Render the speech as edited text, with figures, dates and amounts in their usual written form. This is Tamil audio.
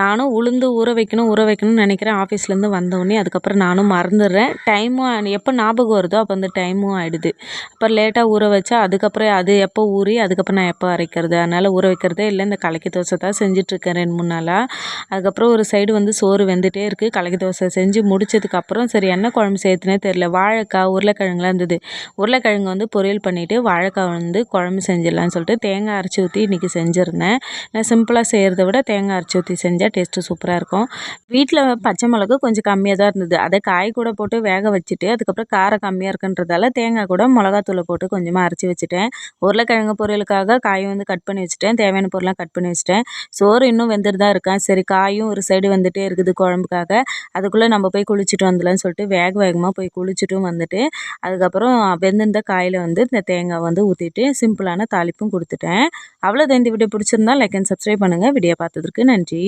நானும் உளுந்து ஊற வைக்கணும்னு நினைக்கிறேன் ஆஃபீஸ்லேருந்து வந்தோடனே. அதுக்கப்புறம் நானும் மறந்துடுறேன். டைமும் எப்போ ஞாபகம் வருதோ அப்போ வந்து டைமும் ஆகிடுது. அப்புறம் லேட்டாக ஊற வச்சா அதுக்கப்புறம் அது எப்போ ஊறி அதுக்கப்புறம் நான் எப்போ அரைக்கிறது? அதனால் ஊற வைக்கிறதே இல்லை. இந்த கலக்கி தோசை தான் செஞ்சிட்ருக்கேன் 2-3 நாளாக. அதுக்கப்புறம் ஒரு சைடு வந்து சோறு வெந்துகிட்டே இருக்குது. கலக்கி தோசை செஞ்சு முடிச்சதுக்கப்புறம் சரி என்ன குழம்பு செய்யறதுனே தெரியல. வாழைக்காய் உருளைக்கிழங்குலாம் இருந்தது. உருளைக்கிழங்கு வந்து பொரியல் பண்ணிவிட்டு வாழைக்காய் வந்து குழம்பு செஞ்சிடலான்னு சொல்லிட்டு தேங்காய் அரைச்சி ஊற்றி இன்றைக்கி செஞ்சுருந்தேன். நான் சிம்பிளாக செய்கிறத விட தேங்காய் அரைச்சி ஊற்றி செஞ்சால் டேஸ்ட்டு சூப்பராக இருக்கும். வீட்டில் பச்சை மிளகு கொஞ்சம் கம்மியாக தான் இருந்தது. அதை காய் கூட போட்டு வேக வச்சுட்டு அதுக்கப்புறம் காரம் கம்மியாக இருக்குன்றதால தேங்காய் கூட மிளகாத்தூளை போட்டு கொஞ்சமாக அரைச்சி வச்சுட்டேன். உருளைக்கிழங்கு பொரியலுக்காக காய் வந்து கட் பண்ணி வச்சுட்டேன். தேவையான பொருள்லாம் கட் பண்ணி வச்சுட்டேன். சோறு இன்னும் வெந்துட்டு தான் இருக்கேன். சரி காயும் ஒரு சைடு வந்துட்டே இருக்குது குழம்புக்காக. அதுக்குள்ளே நம்ம போய் குளிச்சுட்டு வந்துடலான்னு சொல்லிட்டு வேகமாக போய் குளிச்சுட்டும் வந்துட்டு அதுக்கப்புறம் வெந்திருந்த காயில் வந்து இந்த தேங்காய் வந்து ஊற்றிட்டு சிம்பிளான தாளிப்பும் கொடுத்துட்டேன். அவ்வளோதான். இந்த வீடியோ பிடிச்சிருந்தா லைக் அண்ட் சப்ஸ்கிரைப் பண்ணுங்கள். வீடியோ பார்த்ததற்கு நன்றி.